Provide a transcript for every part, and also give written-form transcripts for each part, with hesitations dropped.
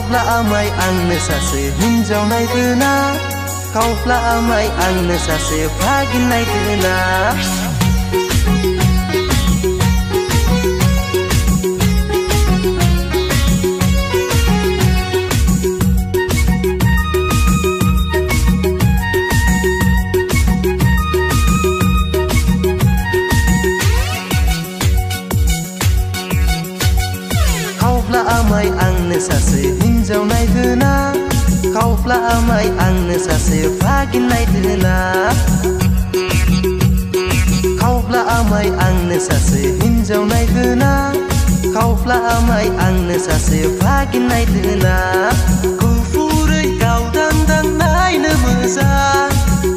खावब्ला आमाय आंनो सासे हिन्जाव नायदोना खावब्ला आमाय आंनो सासे भागिन नायदोना खावब्ला आमाय आंनो सासे हिन्जाव नायदोना खावब्ला आमाय आंनो सासे भागिन नायदोना खावब्ला आमाय आंनो सासे हिन्जाव नायदोना खावब्ला आमाय आंनो सासे भागिन नायदोना गुफुरै गावदांदां नायनो मोजां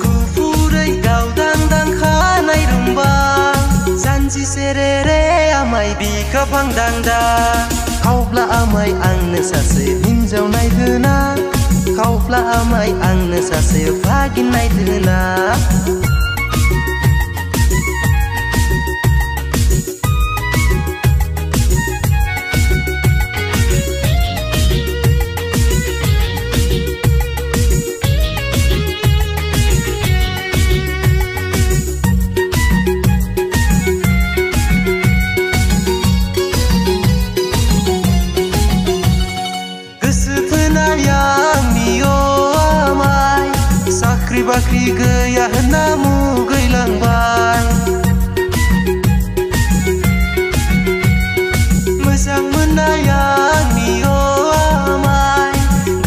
गुफुरै गावदांदां खानाय रुम्बां जानजि सेरेरे आमाय बिखा फांदांदां खावब्ला आमाय आंनो सासे हिन्जाव नायदोना खावब्ला आमाय आंनो सासे भागिन नायदोना साख्रि बाख्रि गैया होनना मुगैलांबाय मोजां मोननाय आंनि आमाय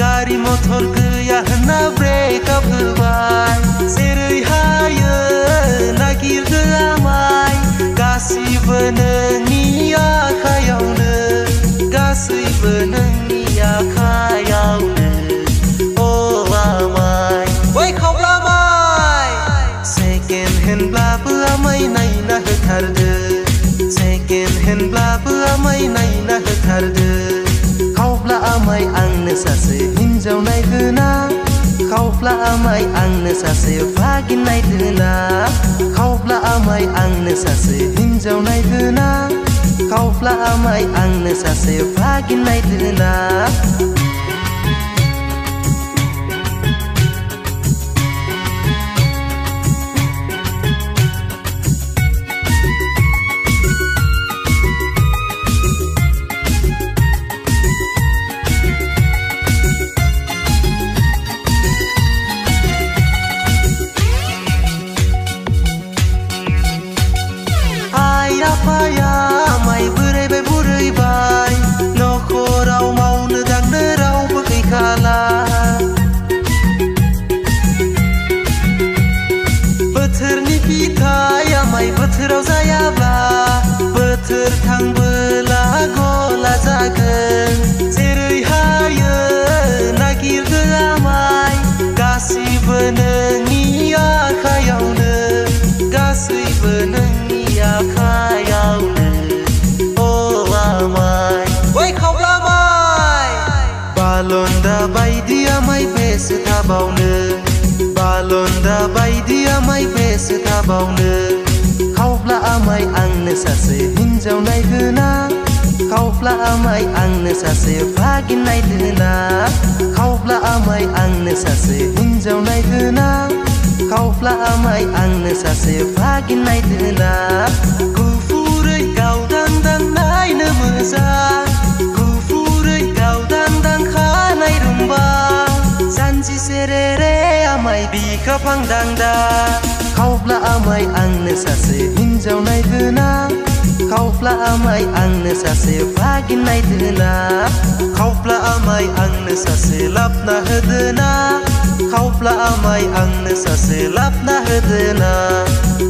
गारि मथर गैया होनना ब्रेकआप होबाय जेरै हायो नागिरदो आमाय गासैबो नोंनि आखायावनो गासैबो नोंनि आखायावनो हेनब्लाबो आमाय नायना होथारदो सेकेन्ड हेनब्लाबो आमाय नायना होथारदो खावब्ला आमाय आंनो सासे हिन्जाव नायदोना खावब्ला आमाय आंनो सासे भागिन नायदोना खावब्ला आमाय आंनो सासे हिन्जाव नायदोना खावब्ला आमाय आंनो सासे भागिन नायदोना आफाया आमाय बोरायबाय बुरैबाय नखराव मावनो दांनो रावबो गैखाला बोथोरनि फिथाइ आमाय बोथोराव जायाब्ला बोथोर थांबोला गला जागोन जेरै हायो नागिरदो आमाय गासैबो नोंनि आखायावनो गासैबो नोंनि आखायावनो आमाय ओइ खावब्ला आमाय बालन्दा बायदि आमाय बेसे थाबावनो बालन्दा बायदि आमाय बेसे थाबावनो खावब्ला आमाय आंनो सासे हिन्जाव नायदोना खावब्ला आमाय आंनो सासे भागिन नायदोना खावब्ला आमाय आंनो सासे हिन्जाव नायदोना खावब्ला आमाय आंनो सासे भागिन नायदोना गुफुरै गावदांदां नायनो मोजां गुफुरै गावदांदां खानाय रुम्बां जानजि सेरेरे आमाय बिखा फांदांदां खावब्ला आमाय आंनो सासे हिन्जाव नायदोना खावब्ला आमाय आंनो सासे भागिन नायदोना खावब्ला आमाय आंनो सासे लाबना होदोना खावब्ला आमाय आंनो सासे लाबना होदोना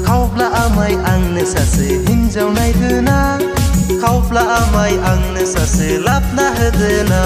खावब्ला आमाय आंनो सासे हिन्जाव नायदोना खावब्ला आमाय आंनो सासे लाबना होदोना